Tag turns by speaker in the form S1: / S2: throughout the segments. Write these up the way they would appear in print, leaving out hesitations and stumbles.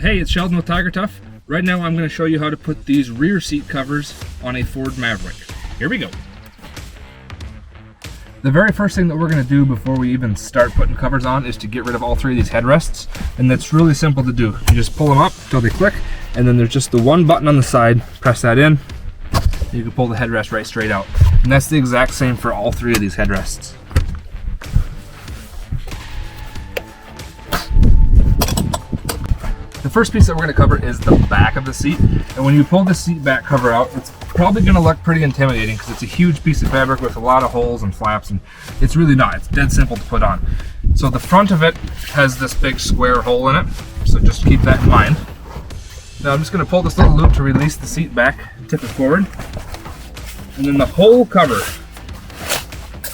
S1: Hey, it's Sheldon with TigerTough. Right now I'm going to show you how to put these rear seat covers on a Ford Maverick. Here we go. The very first thing that we're going to do before we even start putting covers on is to get rid of all three of these headrests, and that's really simple to do. You just pull them up until they click, and then there's just the one button on the side. Press that in, you can pull the headrest right straight out. And that's the exact same for all three of these headrests. The first piece that we're going to cover is the back of the seat, and when you pull the seat back cover out, it's probably going to look pretty intimidating because it's a huge piece of fabric with a lot of holes and flaps, and it's really not. It's dead simple to put on. So the front of it has this big square hole in it, so just keep that in mind. Now I'm just going to pull this little loop to release the seat back, tip it forward, and then the whole cover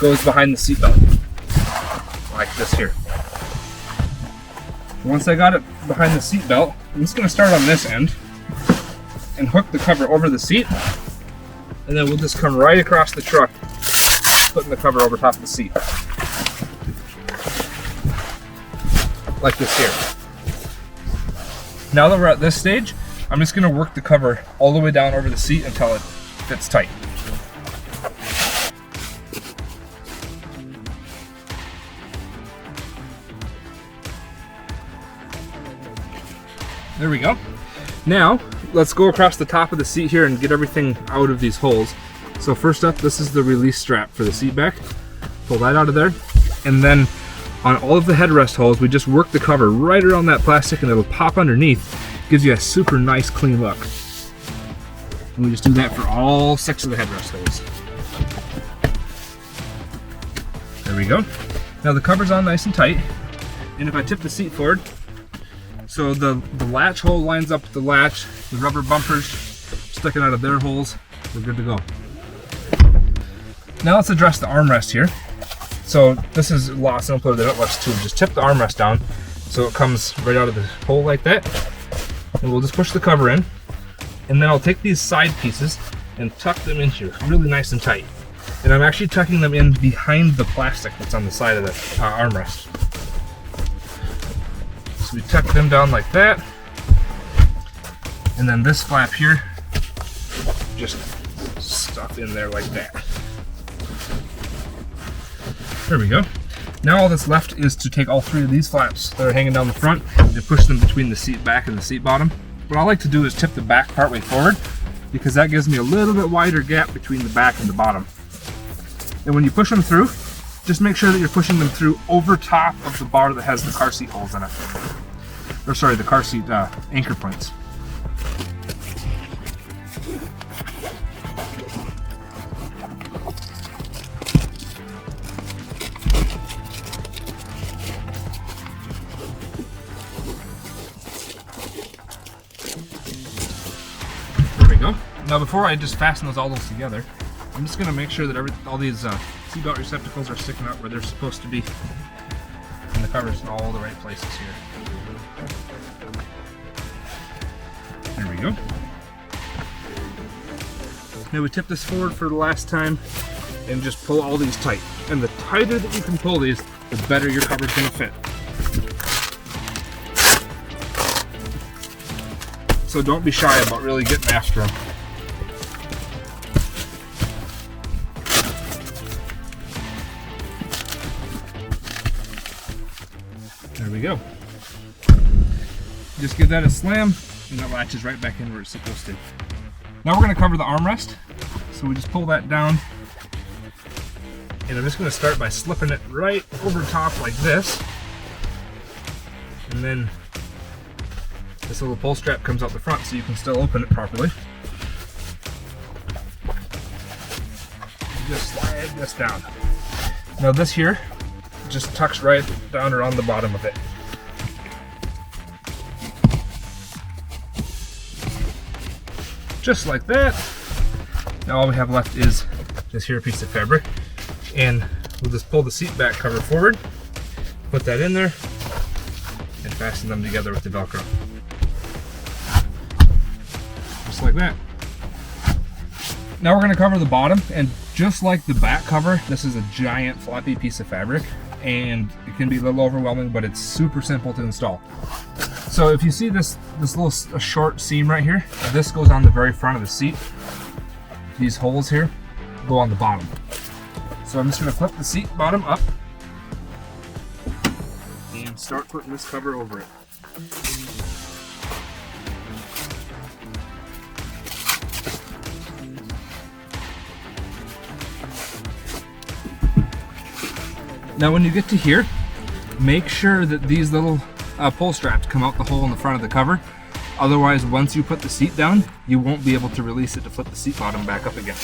S1: goes behind the seat belt, like this here. Once I got it behind the seat belt, I'm just going to start on this end and hook the cover over the seat, and then we'll just come right across the truck, putting the cover over top of the seat, like this here. Now that we're at this stage, I'm just going to work the cover all the way down over the seat until it fits tight. There we go. Now, let's go across the top of the seat here and get everything out of these holes. So first up, this is the release strap for the seat back. Pull that out of there. And then on all of the headrest holes, we just work the cover right around that plastic and it'll pop underneath. Gives you a super nice clean look. And we just do that for all 6 of the headrest holes. There we go. Now the cover's on nice and tight. And if I tip the seat forward, so the latch hole lines up with the latch, the rubber bumpers sticking out of their holes, we're good to go. Now let's address the armrest here. So this is a lot simpler than it looks too. Just tip the armrest down so it comes right out of the hole like that. And we'll just push the cover in. And then I'll take these side pieces and tuck them in here really nice and tight. And I'm actually tucking them in behind the plastic that's on the side of the armrest. We tuck them down like that, and then this flap here just stuck in there like that. There we go. Now all that's left is to take all 3 of these flaps that are hanging down the front and push them between the seat back and the seat bottom. What I like to do is tip the back partway forward because that gives me a little bit wider gap between the back and the bottom. And when you push them through, just make sure that you're pushing them through over top of the bar that has the car seat holes in it. Or sorry, the car seat anchor points. There we go. Now before I just fasten all those together, I'm just going to make sure that all these seatbelt receptacles are sticking out where they're supposed to be, and the cover's in all the right places here. There we go. Now we tip this forward for the last time and just pull all these tight. And the tighter that you can pull these, the better your cover's going to fit. So don't be shy about really getting after them. There we go. Just give that a slam and it latches right back in where it's supposed to. Now we're going to cover the armrest. So we just pull that down. And I'm just going to start by slipping it right over top like this. And then this little pull strap comes out the front so you can still open it properly. Just slide this down. Now this here just tucks right down around the bottom of it. Just like that. Now all we have left is this here piece of fabric, and we'll just pull the seat back cover forward, put that in there, and fasten them together with the Velcro. Just like that. Now we're going to cover the bottom, and just like the back cover, this is a giant floppy piece of fabric, and it can be a little overwhelming, but it's super simple to install. So if you see this little short seam right here, this goes on the very front of the seat. These holes here go on the bottom. So I'm just going to flip the seat bottom up and start putting this cover over it. Now when you get to here, make sure that these little pull straps come out the hole in the front of the cover. Otherwise, once you put the seat down, you won't be able to release it to flip the seat bottom back up again.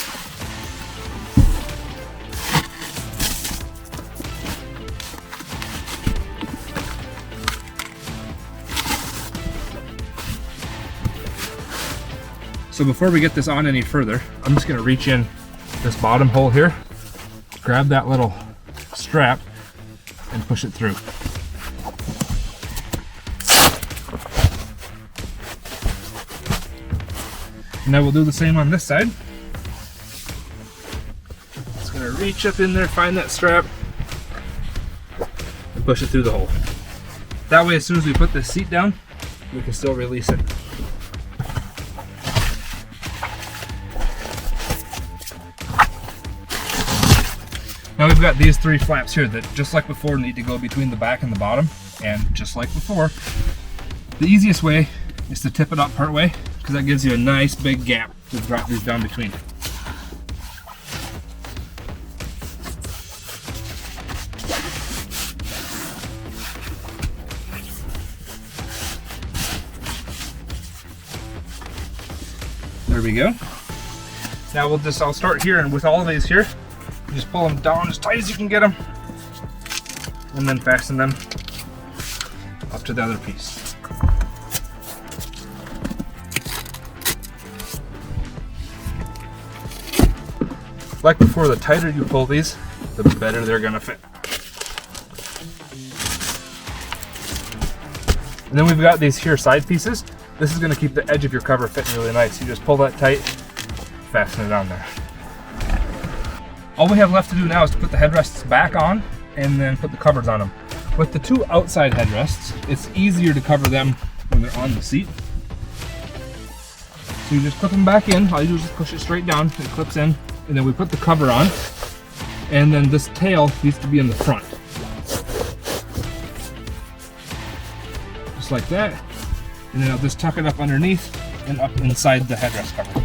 S1: So before we get this on any further, I'm just going to reach in this bottom hole here, grab that little strap, and push it through. Now we'll do the same on this side. Just going to reach up in there, find that strap, and push it through the hole. That way, as soon as we put this seat down, we can still release it. Now we've got these three flaps here that, just like before, need to go between the back and the bottom. And just like before, the easiest way is to tip it up part way, because that gives you a nice big gap to drop these down between. There we go. Now I'll start here, and with all of these here, you just pull them down as tight as you can get them, and then fasten them up to the other piece. Like before, the tighter you pull these, the better they're gonna fit. And then we've got these here side pieces. This is gonna keep the edge of your cover fitting really nice. You just pull that tight, fasten it on there. All we have left to do now is to put the headrests back on and then put the covers on them. With the two outside headrests, it's easier to cover them when they're on the seat. So you just clip them back in. All you do is just push it straight down, it clips in, and then we put the cover on, and then this tail needs to be in the front. Just like that. And then I'll just tuck it up underneath and up inside the headrest cover.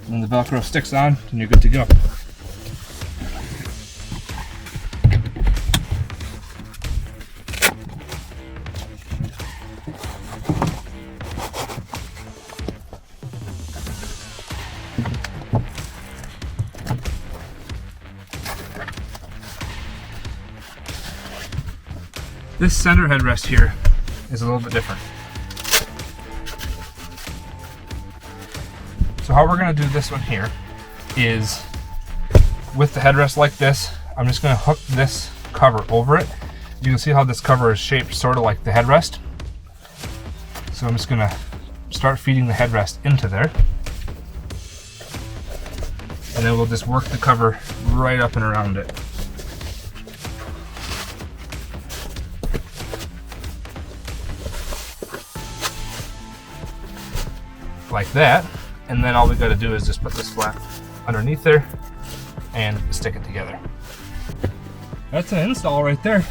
S1: And the Velcro sticks on, and you're good to go. This center headrest here is a little bit different. So how we're going to do this one here is, with the headrest like this, I'm just going to hook this cover over it. You can see how this cover is shaped sort of like the headrest. So I'm just going to start feeding the headrest into there. And then we'll just work the cover right up and around it. Like that. And then all we got to do is just put this flap underneath there and stick it together. That's an install right there.